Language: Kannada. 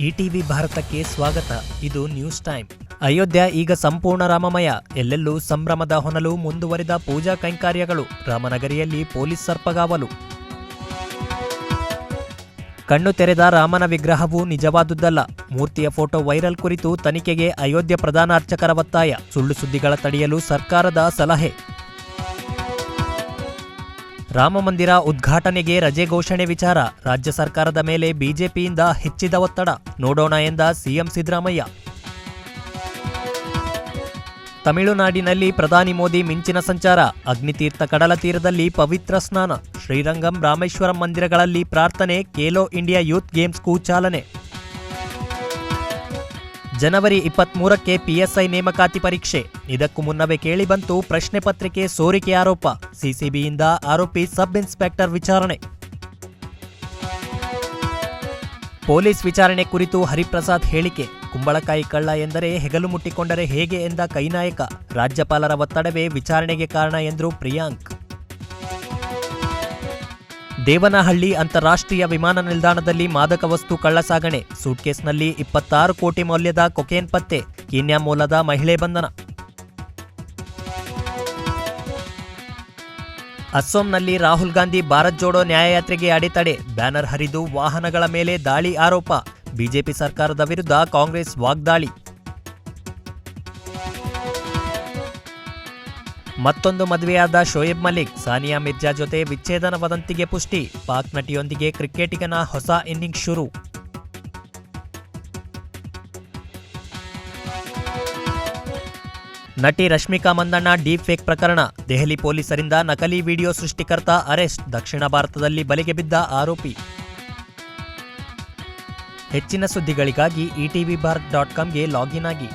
ಇಟಿವಿ ಭಾರತಕ್ಕೆ ಸ್ವಾಗತ. ಇದು ನ್ಯೂಸ್ ಟೈಮ್. ಅಯೋಧ್ಯ ಈಗ ಸಂಪೂರ್ಣ ರಾಮಮಯ. ಎಲ್ಲೆಲ್ಲೂ ಸಂಭ್ರಮದ ಹೊನಲು. ಮುಂದುವರಿದ ಪೂಜಾ ಕೈಂಕರ್ಯಗಳು. ರಾಮನಗರಿಯಲ್ಲಿ ಪೊಲೀಸ್ ಸರ್ಪಗಾವಲು. ಕಣ್ಣು ತೆರೆದ ರಾಮನ ವಿಗ್ರಹವು ನಿಜವಾದುದಲ್ಲ. ಮೂರ್ತಿಯ ಫೋಟೋ ವೈರಲ್ ಕುರಿತು ತನಿಖೆಗೆ ಅಯೋಧ್ಯ ಪ್ರಧಾನ ಅರ್ಚಕರ ಒತ್ತಾಯ. ಸುಳ್ಳು ಸುದ್ದಿಗಳ ತಡೆಯಲು ಸರ್ಕಾರದ ಸಲಹೆ. ರಾಮಮಂದಿರ ಉದ್ಘಾಟನೆಗೆ ರಜೆ ಘೋಷಣೆ ವಿಚಾರ. ರಾಜ್ಯ ಸರ್ಕಾರದ ಮೇಲೆ ಬಿಜೆಪಿಯಿಂದ ಹೆಚ್ಚಿದ ಒತ್ತಡ. ನೋಡೋಣ ಎಂದ ಸಿಎಂ ಸಿದ್ದರಾಮಯ್ಯ. ತಮಿಳುನಾಡಿನಲ್ಲಿ ಪ್ರಧಾನಿ ಮೋದಿ ಮಿಂಚಿನ ಸಂಚಾರ. ಅಗ್ನಿತೀರ್ಥ ಕಡಲ ತೀರದಲ್ಲಿ ಪವಿತ್ರ ಸ್ನಾನ. ಶ್ರೀರಂಗಂ, ರಾಮೇಶ್ವರಂ ಮಂದಿರಗಳಲ್ಲಿ ಪ್ರಾರ್ಥನೆ. ಖೇಲೋ ಇಂಡಿಯಾ ಯೂತ್ ಗೇಮ್ಸ್ಗೂ ಚಾಲನೆ. ಜನವರಿ 23ಕ್ಕೆ ಪಿಎಸ್ಐ ನೇಮಕಾತಿ ಪರೀಕ್ಷೆ. ಇದಕ್ಕೂ ಮುನ್ನವೇ ಕೇಳಿಬಂತು ಪ್ರಶ್ನೆ ಪತ್ರಿಕೆ ಸೋರಿಕೆ ಆರೋಪ. ಸಿಸಿಬಿಯಿಂದ ಆರೋಪಿ ಸಬ್ ಇನ್ಸ್ಪೆಕ್ಟರ್ ವಿಚಾರಣೆ. ಪೊಲೀಸ್ ವಿಚಾರಣೆ ಕುರಿತು ಹರಿಪ್ರಸಾದ್ ಹೇಳಿಕೆ. ಕುಂಬಳಕಾಯಿ ಕಳ್ಳ ಎಂದರೆ ಹೆಗಲು ಮುಟ್ಟಿಕೊಂಡರೆ ಹೇಗೆ ಎಂದ ಕೈನಾಯಕ. ರಾಜ್ಯಪಾಲರ ಒತ್ತಡವೇ ವಿಚಾರಣೆಗೆ ಕಾರಣ ಎಂದರು ಪ್ರಿಯಾಂಕ್. ದೇವನಹಳ್ಳಿ ಅಂತಾರಾಷ್ಟ್ರೀಯ ವಿಮಾನ ನಿಲ್ದಾಣದಲ್ಲಿ ಮಾದಕ ವಸ್ತು ಕಳ್ಳಸಾಗಣೆ. ಸೂಟ್ಕೇಸ್ನಲ್ಲಿ 26 ಕೋಟಿ ಮೌಲ್ಯದ ಕೊಕೇನ್ ಪತ್ತೆ. ಕೀನ್ಯಾ ಮೂಲದ ಮಹಿಳೆ ಬಂಧನ. ಅಸ್ಸಾಂನಲ್ಲಿ ರಾಹುಲ್ ಗಾಂಧಿ ಭಾರತ್ ಜೋಡೋ ನ್ಯಾಯಯಾತ್ರೆಗೆ ಅಡೆತಡೆ. ಬ್ಯಾನರ್ ಹರಿದು ವಾಹನಗಳ ಮೇಲೆ ದಾಳಿ ಆರೋಪ. ಬಿಜೆಪಿ ಸರ್ಕಾರದ ವಿರುದ್ಧ ಕಾಂಗ್ರೆಸ್ ವಾಗ್ದಾಳಿ. ಮತ್ತೊಂದು ಮದುವೆಯಾದ ಶೋಯಬ್ ಮಲಿಕ್. ಸಾನಿಯಾ ಮಿರ್ಜಾ ಜೊತೆ ವಿಚ್ಛೇದನ ವದಂತಿಗೆ ಪುಷ್ಟಿ. ಪಾಕ್ ನಟಿಯೊಂದಿಗೆ ಕ್ರಿಕೆಟಿಗನ ಹೊಸ ಇನ್ನಿಂಗ್ಸ್ ಶುರು. ನಟಿ ರಶ್ಮಿಕಾ ಮಂದಣ್ಣ ಡೀಪ್ ಫೇಕ್ ಪ್ರಕರಣ. ದೆಹಲಿ ಪೊಲೀಸರಿಂದ ನಕಲಿ ವಿಡಿಯೋ ಸೃಷ್ಟಿಕರ್ತ ಅರೆಸ್ಟ್. ದಕ್ಷಿಣ ಭಾರತದಲ್ಲಿ ಬಲೆಗೆ ಬಿದ್ದ ಆರೋಪಿ. ಹೆಚ್ಚಿನ ಸುದ್ದಿಗಳಿಗಾಗಿ etvbharat.comಗೆ ಲಾಗಿನ್ ಆಗಿ.